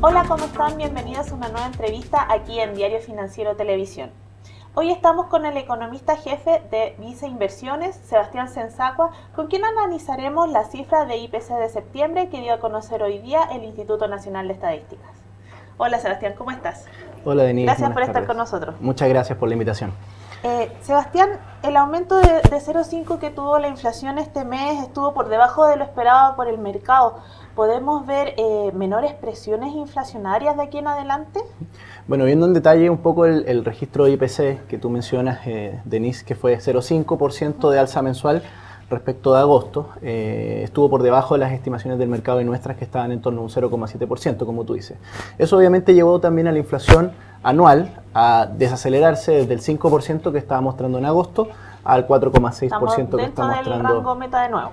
Hola, ¿cómo están? Bienvenidos a una nueva entrevista aquí en Diario Financiero Televisión. Hoy estamos con el economista jefe de Visa Inversiones, Sebastián Sensacua, con quien analizaremos la cifra de IPC de septiembre que dio a conocer hoy día el Instituto Nacional de Estadísticas. Hola Sebastián, ¿cómo estás? Hola Denise, gracias por estar con nosotros. Muchas gracias por la invitación. Sebastián, el aumento de 0,5 que tuvo la inflación este mes estuvo por debajo de lo esperado por el mercado. ¿Podemos ver menores presiones inflacionarias de aquí en adelante? Bueno, viendo en detalle un poco el registro de IPC que tú mencionas, Denise, que fue 0,5% de alza mensual respecto de agosto, estuvo por debajo de las estimaciones del mercado y nuestras que estaban en torno a un 0,7%, como tú dices. Eso obviamente llevó también a la inflación anual a desacelerarse desde el 5% que estaba mostrando en agosto al 4,6% que está mostrando. ¿Estamos dentro del rango meta de nuevo?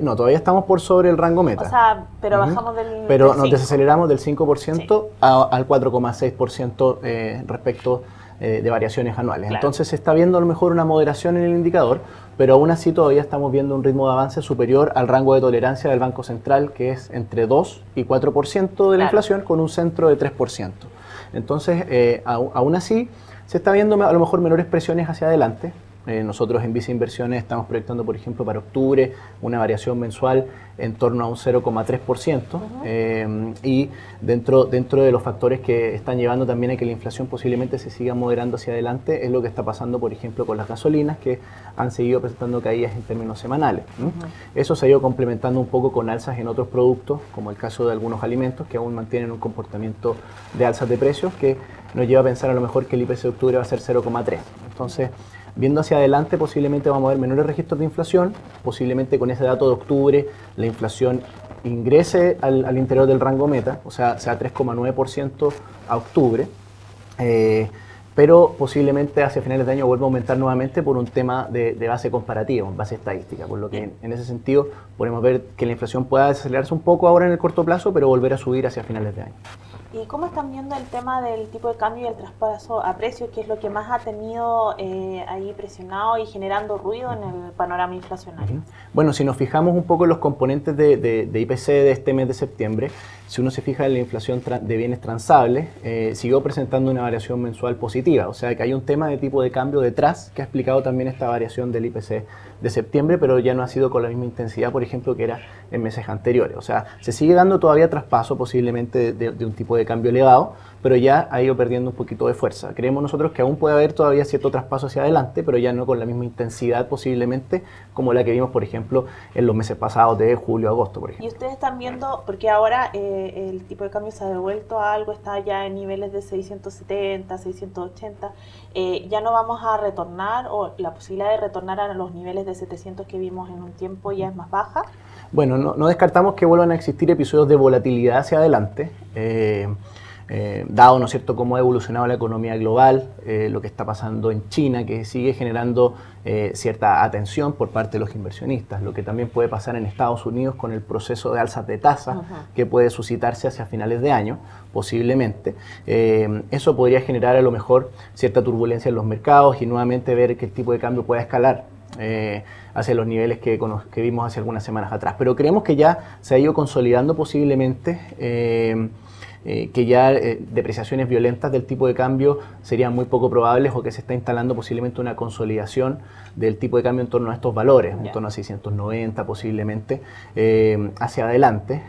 No, todavía estamos por sobre el rango meta. O sea, pero bajamos del Pero del nos 5. desaceleramos del 5% Sí. al 4,6% respecto de variaciones anuales. Claro. Entonces se está viendo a lo mejor una moderación en el indicador, pero aún así todavía estamos viendo un ritmo de avance superior al rango de tolerancia del Banco Central, que es entre 2 y 4% de la inflación, con un centro de 3%. Entonces, aún así, se está viendo a lo mejor menores presiones hacia adelante. Nosotros en Visa Inversiones estamos proyectando, por ejemplo, para octubre una variación mensual en torno a un 0,3%. Y dentro de los factores que están llevando también a que la inflación posiblemente se siga moderando hacia adelante es lo que está pasando, por ejemplo, con las gasolinas, que han seguido presentando caídas en términos semanales. Eso se ha ido complementando un poco con alzas en otros productos, como el caso de algunos alimentos que aún mantienen un comportamiento de alzas de precios que nos lleva a pensar a lo mejor que el IPC de octubre va a ser 0,3. Entonces, viendo hacia adelante, posiblemente vamos a ver menores registros de inflación, posiblemente con ese dato de octubre la inflación ingrese al interior del rango meta, o sea 3,9% a octubre, pero posiblemente hacia finales de año vuelva a aumentar nuevamente por un tema de base comparativa, base estadística, por lo que en ese sentido podemos ver que la inflación pueda desacelerarse un poco ahora en el corto plazo, pero volver a subir hacia finales de año. ¿Y cómo están viendo el tema del tipo de cambio y el traspaso a precios, que es lo que más ha tenido ahí presionado y generando ruido en el panorama inflacionario? Bueno, si nos fijamos un poco en los componentes de IPC de este mes de septiembre, si uno se fija en la inflación de bienes transables, siguió presentando una variación mensual positiva, o sea que hay un tema de tipo de cambio detrás que ha explicado también esta variación del IPC de septiembre, pero ya no ha sido con la misma intensidad, por ejemplo, que era en meses anteriores. O sea, se sigue dando todavía traspaso posiblemente de un tipo de cambio elevado, pero ya ha ido perdiendo un poquito de fuerza. Creemos nosotros que aún puede haber todavía cierto traspaso hacia adelante, pero ya no con la misma intensidad posiblemente como la que vimos, por ejemplo, en los meses pasados de julio, agosto, por ejemplo. Y ustedes están viendo, porque ahora el tipo de cambio se ha devuelto a algo, está ya en niveles de 670, 680, ya no vamos a retornar, o la posibilidad de retornar a los niveles de 700 que vimos en un tiempo ya es más baja. Bueno, no descartamos que vuelvan a existir episodios de volatilidad hacia adelante, dado, ¿no es cierto?, cómo ha evolucionado la economía global, lo que está pasando en China, que sigue generando cierta atención por parte de los inversionistas, lo que también puede pasar en Estados Unidos con el proceso de alzas de tasa que puede suscitarse hacia finales de año, posiblemente. Eso podría generar a lo mejor cierta turbulencia en los mercados y nuevamente ver que el tipo de cambio pueda escalar hacia los niveles que vimos hace algunas semanas atrás. Pero creemos que ya se ha ido consolidando posiblemente, que ya depreciaciones violentas del tipo de cambio serían muy poco probables, o que se está instalando posiblemente una consolidación del tipo de cambio en torno a estos valores, en torno a 690 posiblemente, hacia adelante,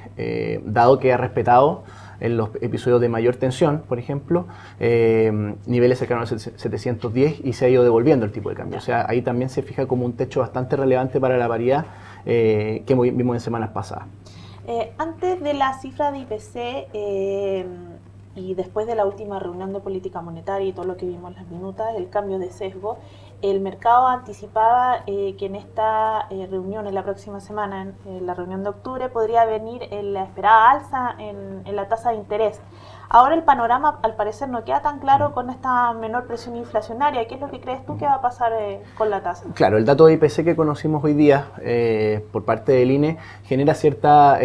dado que ha respetado en los episodios de mayor tensión, por ejemplo, niveles cercanos a 710 y se ha ido devolviendo el tipo de cambio. O sea, ahí también se fija como un techo bastante relevante para la paridad que vimos en semanas pasadas. Antes de la cifra de IPC y después de la última reunión de política monetaria y todo lo que vimos en las minutas, el cambio de sesgo, el mercado anticipaba que en esta reunión, en la próxima semana, en la reunión de octubre, podría venir la esperada alza en la tasa de interés. Ahora el panorama al parecer no queda tan claro con esta menor presión inflacionaria. ¿Qué es lo que crees tú que va a pasar con la tasa? Claro, el dato de IPC que conocimos hoy día por parte del INE genera cierta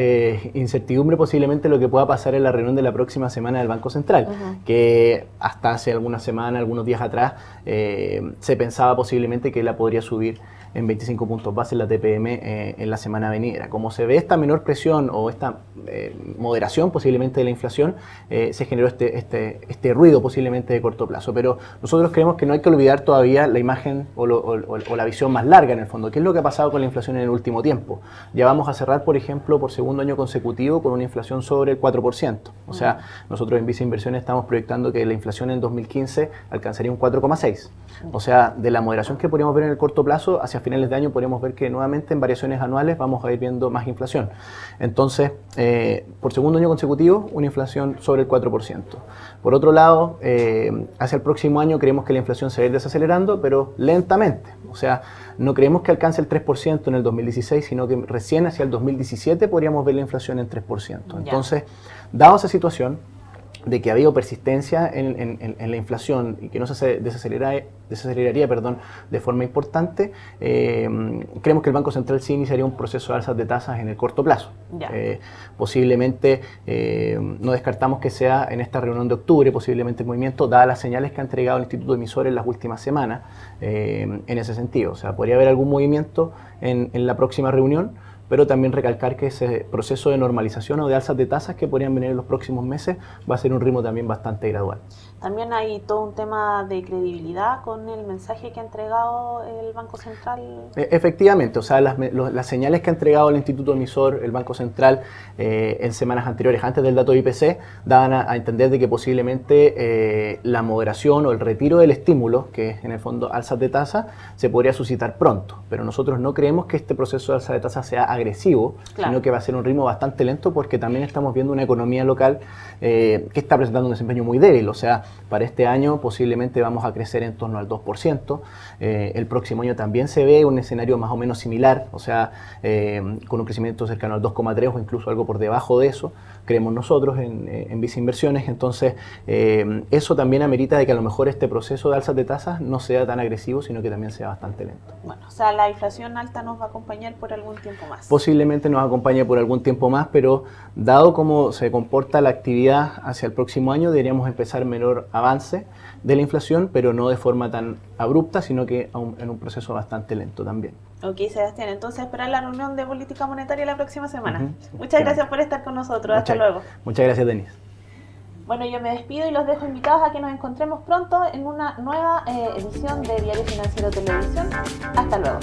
incertidumbre posiblemente lo que pueda pasar en la reunión de la próxima semana del Banco Central, que hasta hace algunas semanas, algunos días atrás, se pensaba posiblemente que la podría subir en 25 puntos base la TPM en la semana venidera. Como se ve esta menor presión o esta moderación posiblemente de la inflación, se generó este ruido posiblemente de corto plazo. Pero nosotros creemos que no hay que olvidar todavía la imagen o la visión más larga en el fondo. ¿Qué es lo que ha pasado con la inflación en el último tiempo? Ya vamos a cerrar, por ejemplo, por segundo año consecutivo con una inflación sobre el 4%. O sea, nosotros en Visa Inversiones estamos proyectando que la inflación en 2015 alcanzaría un 4,6%. O sea, de la moderación que podríamos ver en el corto plazo, hacia finales de año podríamos ver que nuevamente en variaciones anuales vamos a ir viendo más inflación. Entonces, por segundo año consecutivo, una inflación sobre el 4%. Por otro lado, hacia el próximo año creemos que la inflación se va a ir desacelerando, pero lentamente. O sea, no creemos que alcance el 3% en el 2016, sino que recién hacia el 2017 podríamos ver la inflación en 3%. Entonces, dada esa situación de que ha habido persistencia en la inflación y que no se desaceleraría de forma importante, creemos que el Banco Central sí iniciaría un proceso de alzas de tasas en el corto plazo. Posiblemente, no descartamos que sea en esta reunión de octubre, posiblemente el movimiento, dadas las señales que ha entregado el Instituto Emisor en las últimas semanas, en ese sentido. O sea, podría haber algún movimiento en la próxima reunión, pero también recalcar que ese proceso de normalización o de alzas de tasas que podrían venir en los próximos meses va a ser un ritmo también bastante gradual. También hay todo un tema de credibilidad con el mensaje que ha entregado el Banco Central. Efectivamente, o sea, las señales que ha entregado el Instituto Emisor, el Banco Central, en semanas anteriores, antes del dato IPC, daban a entender de que posiblemente la moderación o el retiro del estímulo, que es en el fondo alzas de tasa, se podría suscitar pronto. Pero nosotros no creemos que este proceso de alza de tasa sea agresivo, sino que va a ser un ritmo bastante lento, porque también estamos viendo una economía local que está presentando un desempeño muy débil. O sea, para este año posiblemente vamos a crecer en torno al 2%. El próximo año también se ve un escenario más o menos similar, o sea, con un crecimiento cercano al 2,3 o incluso algo por debajo de eso, creemos nosotros en Visa Inversiones. Entonces, eso también amerita de que a lo mejor este proceso de alzas de tasas no sea tan agresivo, sino que también sea bastante lento. Bueno, o sea, la inflación alta nos va a acompañar por algún tiempo más. Posiblemente nos acompañe por algún tiempo más, pero dado cómo se comporta la actividad hacia el próximo año, deberíamos empezar menor avance de la inflación, pero no de forma tan abrupta, sino que en un proceso bastante lento también. Ok, Sebastián, entonces esperar la reunión de política monetaria la próxima semana. Muchas gracias por estar con nosotros. Hasta luego. Muchas gracias, Denise. Bueno, yo me despido y los dejo invitados a que nos encontremos pronto en una nueva edición de Diario Financiero Televisión. Hasta luego.